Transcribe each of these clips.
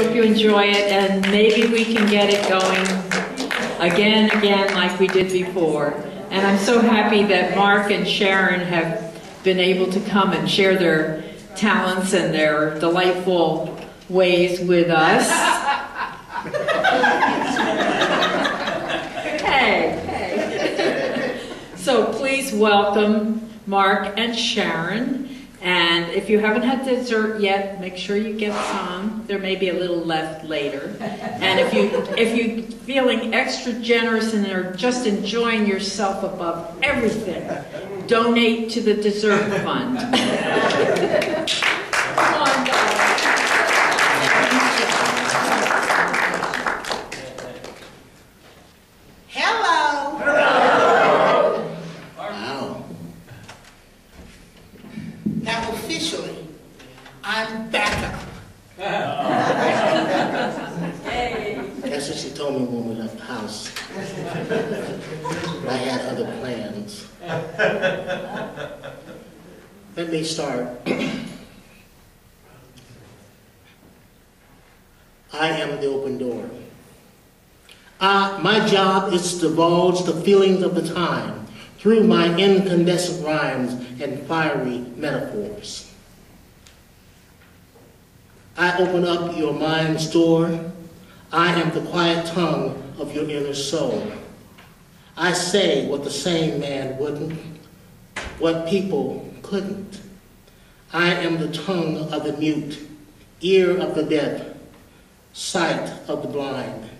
Hope you enjoy it, and maybe we can get it going again like we did before. And I'm so happy that Mark and Sharon have been able to come and share their talents and their delightful ways with us. Hey. So please welcome Mark and Sharon. And if you haven't had dessert yet, make sure you get some. There may be a little left later. And if you're feeling extra generous and are just enjoying yourself above everything, donate to the dessert fund. Come on, guys. Hello. Wow. Now officially, I'm back up. That's what she told me when we left the house. I had other plans. Let me start. I am the open door. My job is to divulge the feelings of the time through my incandescent rhymes and fiery metaphors. I open up your mind's door. I am the quiet tongue of your inner soul. I say what the sane man wouldn't, what people couldn't. I am the tongue of the mute, ear of the deaf, sight of the blind.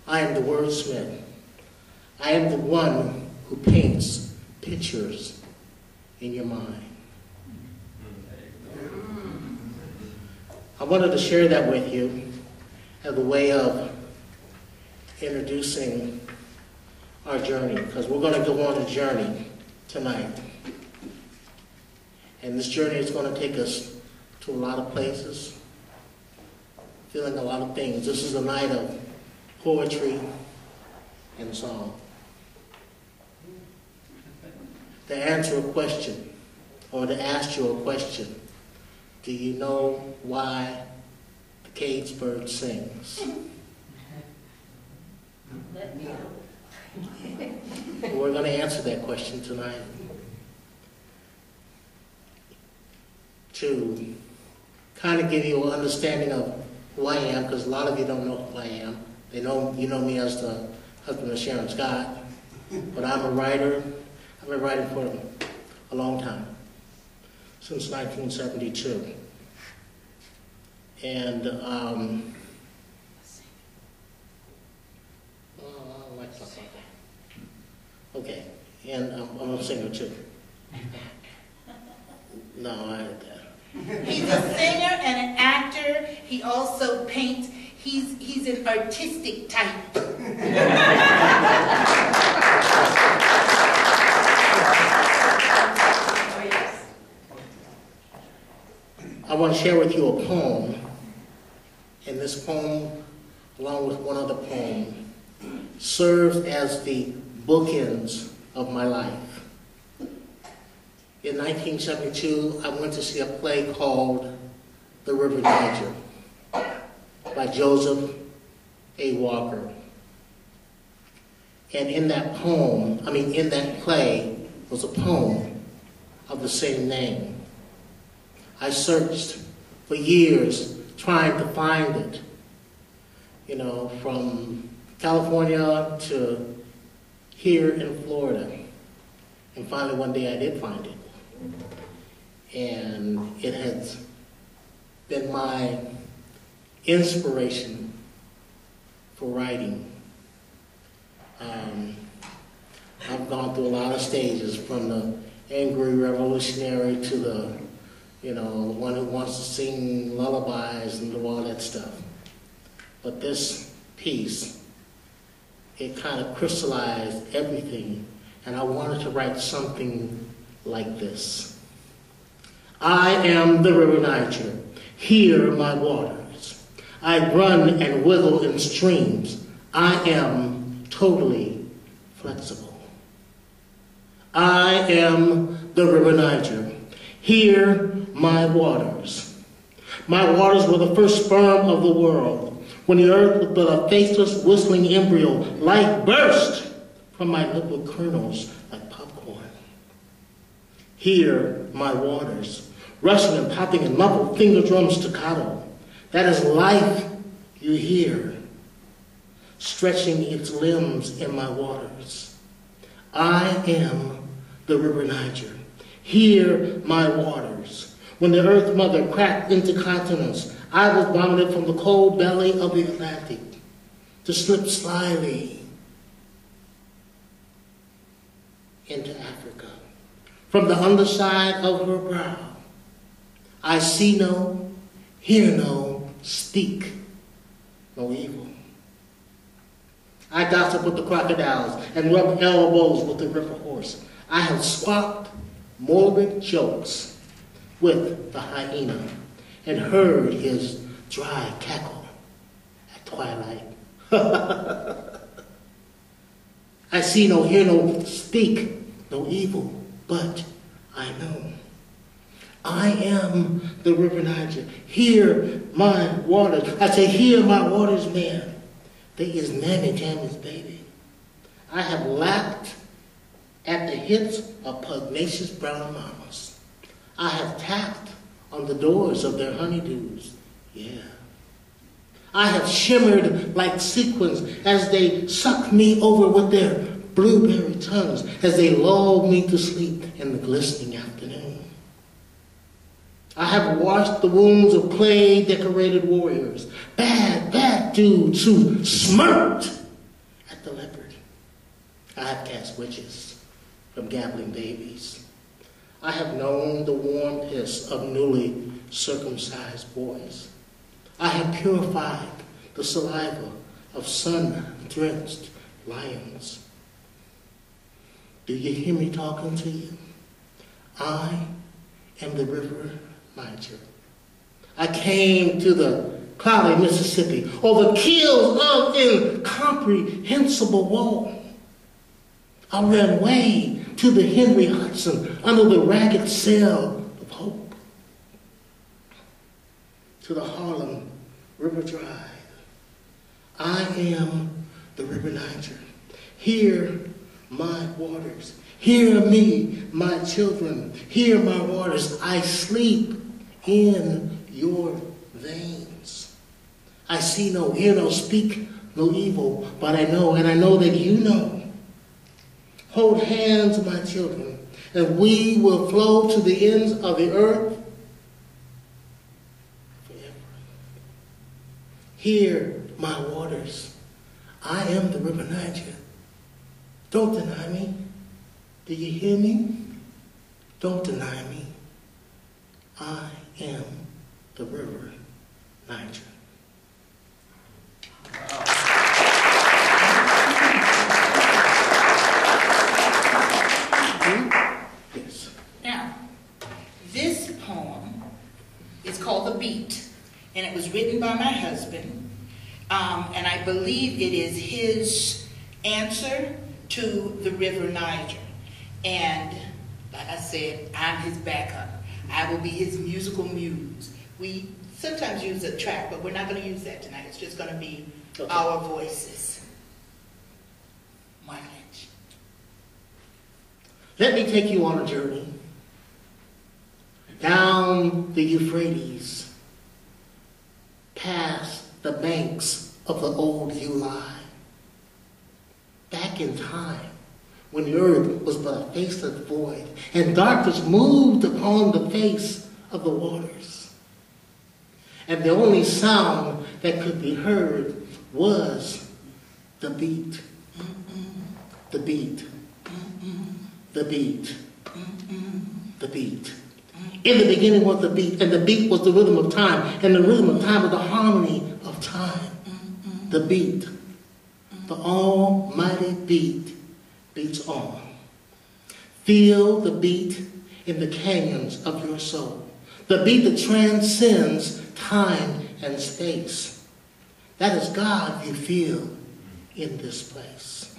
I am the wordsmith. I am the one who paints pictures in your mind. I wanted to share that with you as a way of introducing our journey, because we're going to go on a journey tonight. And this journey is going to take us to a lot of places, feeling a lot of things. This is a night of poetry and song. To answer a question, or to ask you a question, do you know why the cage bird sings? We're going to answer that question tonight. To kind of give you an understanding of who I am, because a lot of you don't know who I am. You know me as the husband of Sharon Scott, but I'm a writer. I've been writing for a long time, since 1972. And okay, and I'm a singer too. No, I. He's a singer and an actor. He also paints. He's an artistic type. I want to share with you a poem, and this poem, along with one other poem, serves as the bookends of my life. In 1972, I went to see a play called Door River Niger by Joseph A. Walker. And in that play was a poem of the same name. I searched for years trying to find it, from California to here in Florida. And finally one day I did find it. And it has been my inspiration for writing. I've gone through a lot of stages, from the angry revolutionary to the one who wants to sing lullabies and do all that stuff. But this piece, it kind of crystallized everything, and I wanted to write something like this. I am the River Niger, here my waters. I run and wiggle in streams. I am totally flexible. I am the River Niger, here my waters. My waters were the first sperm of the world. When the earth was but a faceless, whistling embryo, life burst from my liquid kernels like popcorn. Here, my waters, rushing and popping in muffled finger drum staccato. That is life you hear, stretching its limbs in my waters. I am the River Niger. Hear my waters. When the earth mother cracked into continents, I was vomited from the cold belly of the Atlantic to slip slyly into Africa. From the underside of her brow, I see no, hear no, speak no evil. I gossip with the crocodiles and rub elbows with the river horse. I have swapped morbid jokes with the hyena and heard his dry cackle at twilight. I see no, hear no, speak no evil, but I know. I am the River Niger. Hear my waters. I say, hear my waters, man. They is Mammy Tammy's baby. I have lapped at the hits of pugnacious brown mamas. I have tapped on the doors of their honeydews. Yeah. I have shimmered like sequins as they suck me over with their blueberry tongues, as they lull me to sleep in the glistening afternoon. I have washed the wounds of clay-decorated warriors, bad dudes who smirked at the leopard. I have cast witches from gabbling babies. I have known the warm piss of newly circumcised boys. I have purified the saliva of sun-drenched lions. Do you hear me talking to you? I am the River Niger. I came to the cloudy Mississippi over keels of incomprehensible woe. I ran way to the Henry Hudson under the ragged sail of hope. To the Harlem River Drive. I am the River Niger. Hear my waters. Hear me, my children. Hear my waters. I sleep in your veins. I see no, hear no, speak no evil, but I know, and I know that you know. Hold hands, my children, and we will flow to the ends of the earth forever. Hear my waters. I am the River Niger. Don't deny me. Do you hear me? Don't deny me. I am the River Niger. Yes. Now, this poem is called The Beat, and it was written by my husband, and I believe it is his answer to the River Niger. And like I said, I'm his backup. I will be his musical muse. We sometimes use a track, but we're not going to use that tonight. It's just going to be our voices. Mark Lynch. Let me take you on a journey down the Euphrates, past the banks of the old Ulai, back in time when the earth was but a faceless void and darkness moved upon the face of the waters. And the only sound that could be heard was the beat, the beat, the beat, the beat. In the beginning was the beat, and the beat was the rhythm of time, and the rhythm of time was the harmony of time. The beat, the almighty beat, beats on. Feel the beat in the canyons of your soul. The beat that transcends time and space. That is God you feel in this place.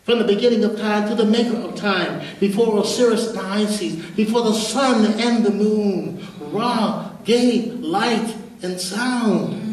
From the beginning of time to the maker of time, before Osiris and Isis, before the sun and the moon, Ra, gave light and sound.